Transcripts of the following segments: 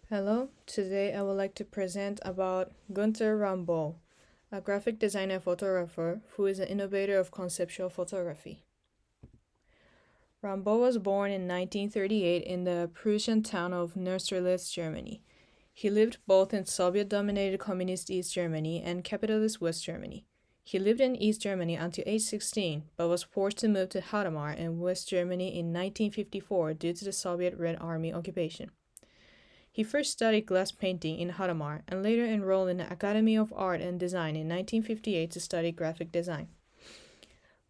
Hello, today I would like to present about Gunter Rambow, a graphic designer photographer who is an innovator of conceptual photography. Rambow was born in 1938 in the Prussian town of Neustrelitz, Germany. He lived both in Soviet-dominated communist East Germany and capitalist West Germany. He lived in East Germany until age 16, but was forced to move to Hadamar in West Germany in 1954 due to the Soviet Red Army occupation. He first studied glass painting in Hadamar and later enrolled in the Academy of Art and Design in 1958 to study graphic design.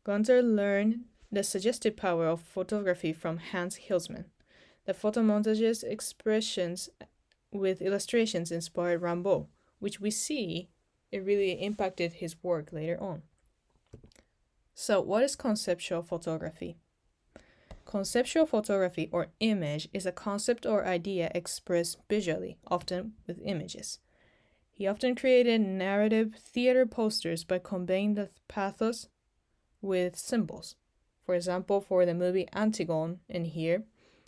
Gunter learned the suggestive power of photography from Hans Hilsman. The photomontage's expressions with illustrations inspired Rambow, which we see it really impacted his work later on. So, what is conceptual photography? Conceptual photography or image is a concept or idea expressed visually, often with images. He often created narrative theater posters by conveying the pathos with symbols. For example, for the movie Antigone in here,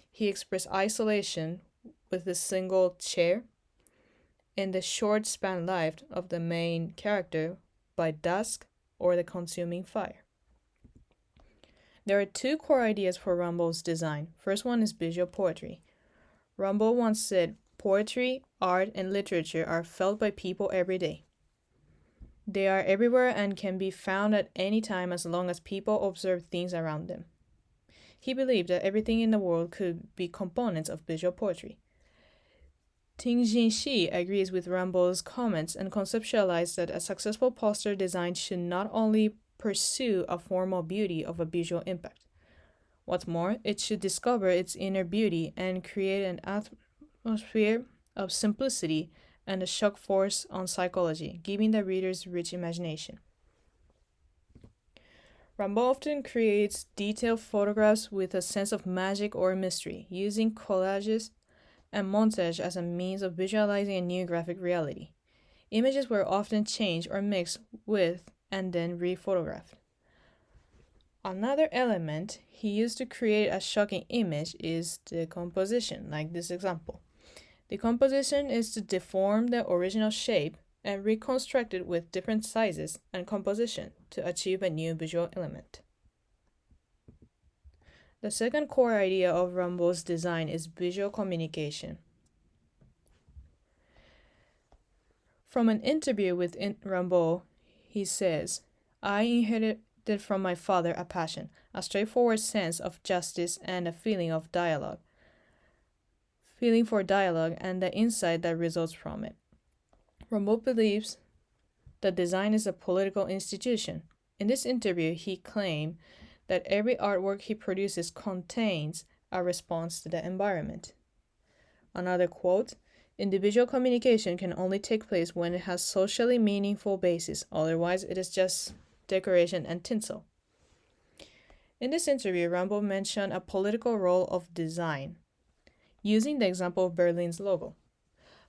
he expressed isolation with a single chair and the short span life of the main character by dusk or the consuming fire. There are two core ideas for Rambow's design. First one is visual poetry. Rambow once said, "Poetry, art, and literature are felt by people every day. They are everywhere and can be found at any time as long as people observe things around them." He believed that everything in the world could be components of visual poetry. Tingjin Shi agrees with Rambow's comments and conceptualized that a successful poster design should not only pursue a formal beauty of a visual impact. What's more, it should discover its inner beauty and create an atmosphere of simplicity and a shock force on psychology, giving the readers rich imagination. Rambow often creates detailed photographs with a sense of magic or mystery, using collages and montage as a means of visualizing a new graphic reality. Images were often changed or mixed with and then rephotographed. Another element he used to create a shocking image is decomposition, like this example. Decomposition is to deform the original shape and reconstruct it with different sizes and composition to achieve a new visual element. The second core idea of Rambow's design is visual communication. From an interview with Rambow, he says, "I inherited from my father a passion, a straightforward sense of justice and a feeling for dialogue and the insight that results from it." Rambow believes that design is a political institution. In this interview, he claimed that every artwork he produces contains a response to the environment. Another quote, "Individual communication can only take place when it has socially meaningful basis, otherwise it is just decoration and tinsel." In this interview, Rambow mentioned a political role of design, using the example of Berlin's logo.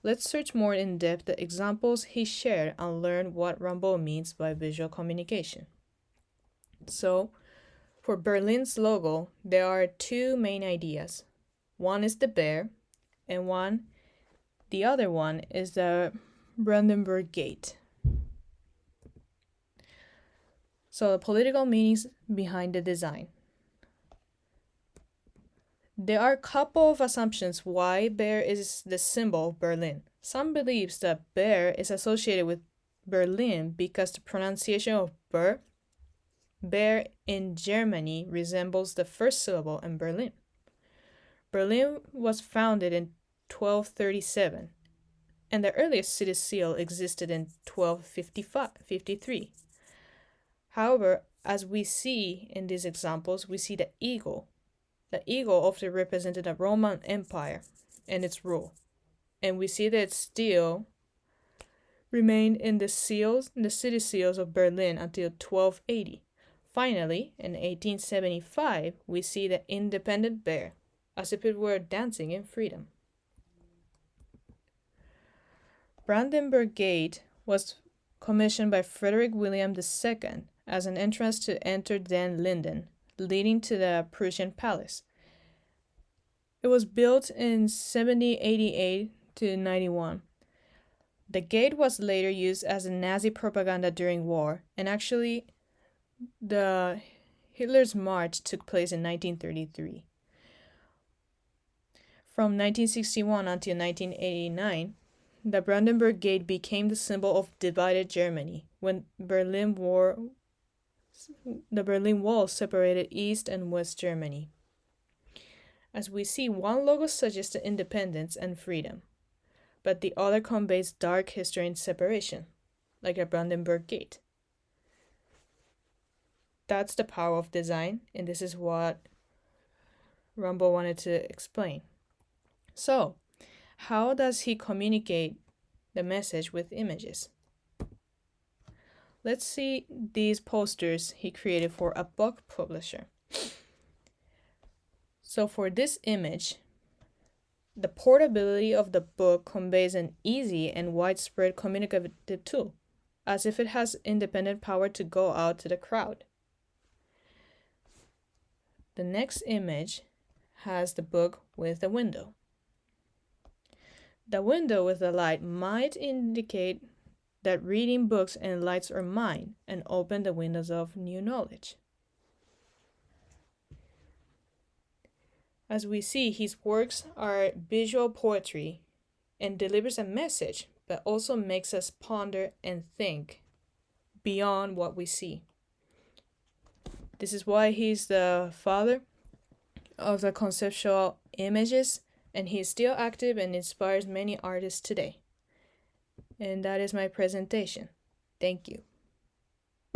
Let's search more in depth the examples he shared and learn what Rambow means by visual communication. So, for Berlin's logo, there are two main ideas. One is the bear, and the other one is the Brandenburg Gate. So the political meanings behind the design. There are a couple of assumptions why bear is the symbol of Berlin. Some believes that bear is associated with Berlin because the pronunciation of bear in Germany resembles the first syllable in Berlin. Berlin was founded in 1237, and the earliest city seal existed in 1253. However, as we see in these examples, we see the eagle. The eagle often represented the Roman Empire and its rule, and we see that it still remained in the city seals of Berlin until 1280. Finally, in 1875, we see the independent bear, as if it were dancing in freedom. Brandenburg Gate was commissioned by Frederick William II as an entrance to enter Den Linden, leading to the Prussian palace. It was built in 1788 to 91. The gate was later used as a Nazi propaganda during war, and actually, the Hitler's march took place in 1933. From 1961 until 1989, the Brandenburg Gate became the symbol of divided Germany when the Berlin Wall separated East and West Germany. As we see, one logo suggests independence and freedom, but the other conveys dark history and separation, like a Brandenburg Gate. That's the power of design, and this is what Rambow wanted to explain. So, how does he communicate the message with images? Let's see these posters he created for a book publisher. So for this image, the portability of the book conveys an easy and widespread communicative tool, as if it has independent power to go out to the crowd. The next image has the book with a window. The window with the light might indicate that reading books and lights are mine and open the windows of new knowledge. As we see, his works are visual poetry and delivers a message, but also makes us ponder and think beyond what we see. This is why he's the father of the conceptual images, and he's still active and inspires many artists today. And that is my presentation. Thank you.